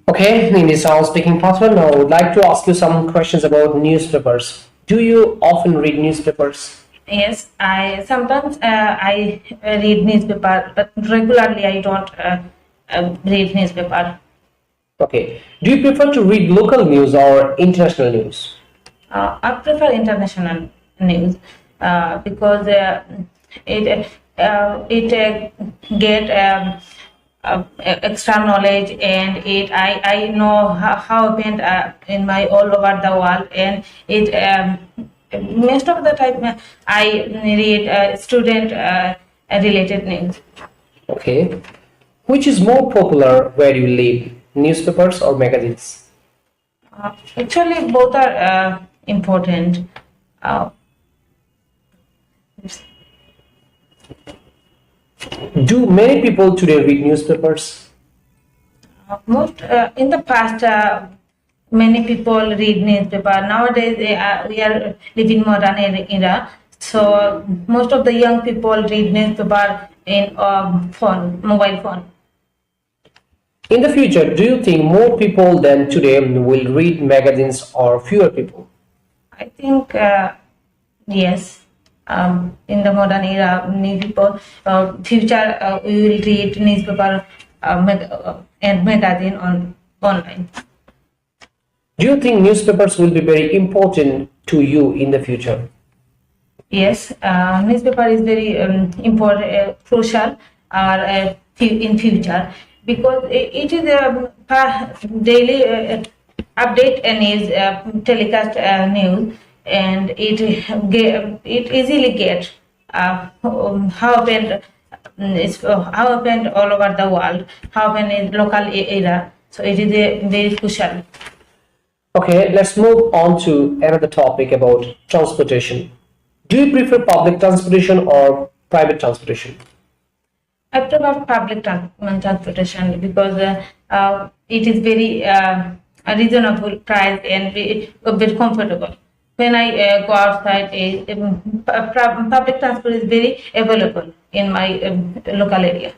Okay, in this all speaking pattern, I would like to ask you some questions about newspapers. Do you often read newspapers? Yes, I sometimes I read newspaper, but regularly I don't read newspaper. Okay. Do you prefer to read local news or international news? I prefer international news because it get extra knowledge, and I know how it went in my all over the world, and it most of the time I read student related news. Okay. Which is more popular where you live, newspapers or magazines? Actually, both are important. Uh, Do many people today read newspapers? Most in the past, many people read newspaper. Nowadays, we are living modern era, so most of the young people read newspaper in mobile phone. In the future, do you think more people than today will read magazines or fewer people? I think yes. In the modern era, many people future we will read newspaper and magazine on online. Do you think newspapers will be very important to you in the future? Yes, newspaper is very important, crucial, or in future, because it is a daily update news, telecast news, and it easily get how happened how happened all over the world, how happened in local area. So it is a very crucial. Okay, let's move on to another topic about transportation. Do you prefer public transportation or private transportation? I prefer public transportation because it is very a reasonable price and very comfortable. When I go outside, public transport is very available in my local area.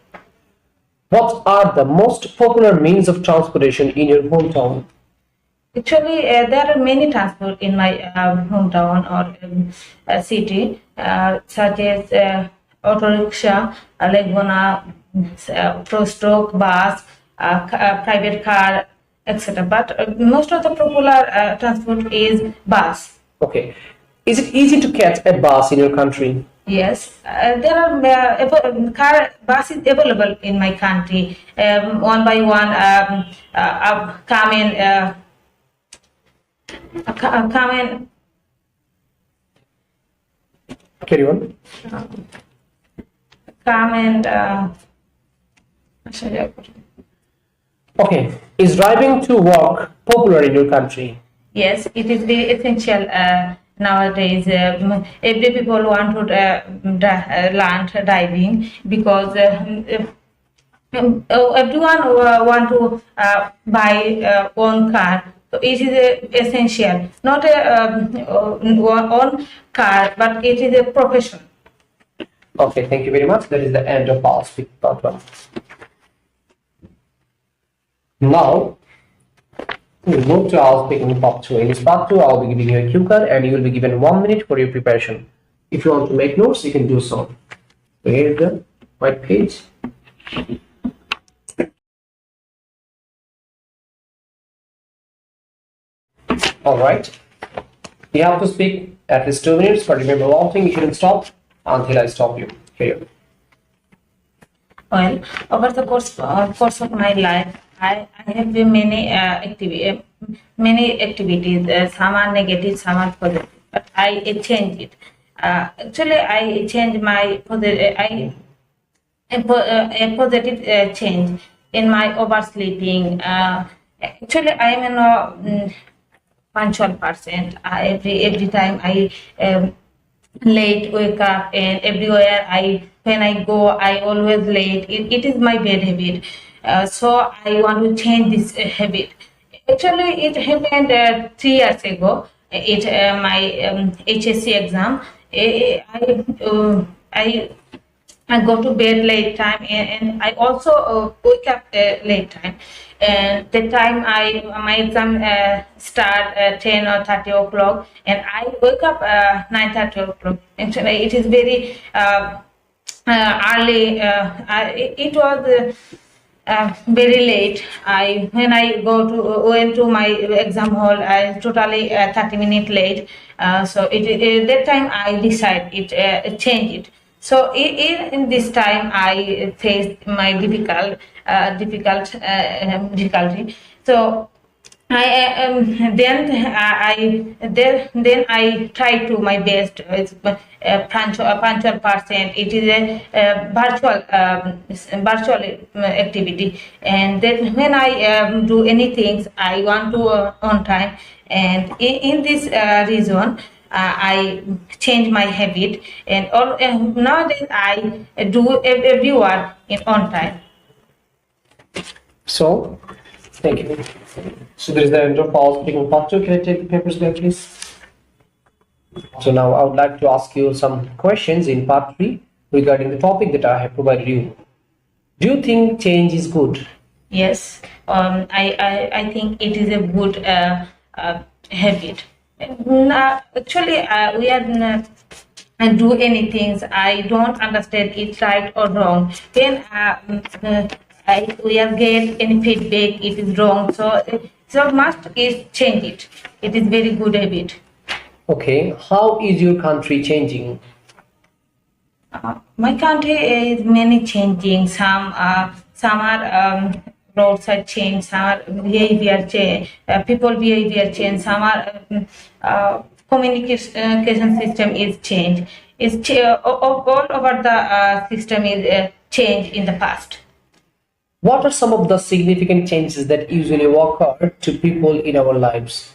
What are the most popular means of transportation in your hometown? Actually, there are many transport in my hometown or city, such as auto rickshaw, legona, pro-stroke, bus, private car, etc. But most of the popular transport is bus. Okay. Is it easy to catch a bus in your country? Yes, there are car buses available in my country. One by one, come in. Come in. Carry on. Come and Okay. Is driving to work popular in your country? yes, it is very essential nowadays. Every people want to learn driving because everyone want to buy own car. So it is essential, not a own car, but it is a profession. Okay, thank you very much. That is the end of our speaking part one. Now, we'll move to our speaking part two. In this part two, I'll be giving you a cue card and you will be given 1 minute for your preparation. If you want to make notes, you can do so. So here's the white page. All right. You have to speak at least 2 minutes, but remember one thing, you shouldn't stop until I stop you. Here. Well, over the course of my life, I have been many activities. Some are negative, some are positive. But I change it. Actually, I change my a positive change in my oversleeping. Actually, I am a punctual person. Every time I late wake up, and everywhere when I go I always late. It is my bad habit. So I want to change this habit. Actually, it happened 3 years ago. It my HSC exam. I I go to bed late time, and I also wake up late time. And the time my exam start 10 or 30 o'clock, and I wake up 9:30 o'clock. Actually, it is very early. It was. Very late. I when I go to went to my exam hall, I totally 30 minutes late. So that time I decide change it. So in this time I faced my difficulty. So then I try to my best. It's punctual percent. It is a virtual activity, and then when I do anything, I want to on time. And in this reason, I change my habit, and nowadays I do every work in on time. So, thank you. So there is the end of all speaking part 2. Can I take the papers back, please? So now I would like to ask you some questions in part 3 regarding the topic that I have provided you. Do you think change is good? Yes, I think it is a good habit. Actually, we are not and do anything. I don't understand it right or wrong. Then we are get any feedback. It is wrong. So must is change it. It is very good habit. Okay, how is your country changing? My country is many changing. Some are roadside change. Some are behavior change. People behavior change. Some are communication system is change. All over the system is change in the past. What are some of the significant changes that usually occur to people in our lives?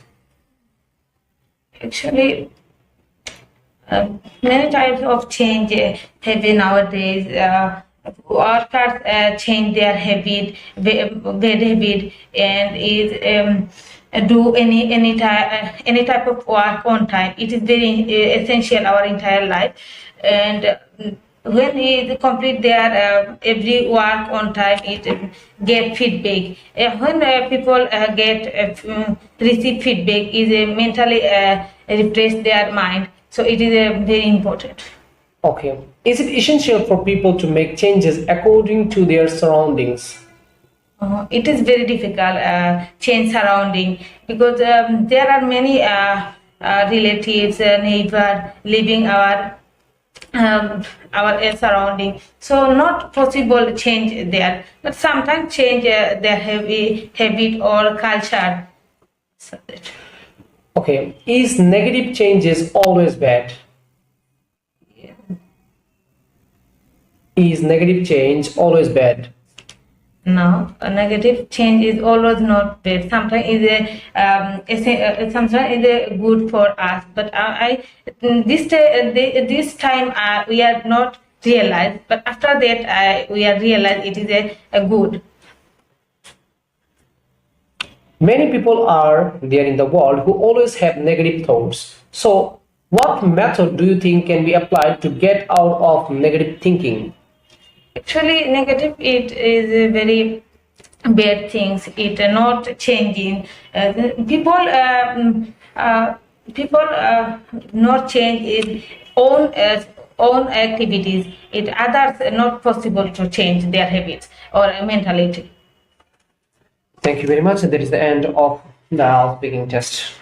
Actually, many types of change happen nowadays. Workers change their habit, bad habit, and is do any type of work on time. It is very essential our entire life, and when they complete their every work on time, it get feedback. When people receive feedback, is mentally refresh their mind. So it is very important. Okay, is it essential for people to make changes according to their surroundings? It is very difficult change surrounding because there are many relatives, neighbor living our surrounding. So not possible change there, but sometimes change their habit or culture. So that. Okay, is negative changes always bad? Is negative change always bad? No, a negative change is always not bad. Sometimes sometimes is a good for us. But this time we are not realized. But after that we are realized it is a good. Many people are there in the world who always have negative thoughts. So, what method do you think can be applied to get out of negative thinking? Actually, negative it is a very bad things. It not changing. People not change its own activities. It others not possible to change their habits or mentality. Thank you very much. That is the end of the speaking test.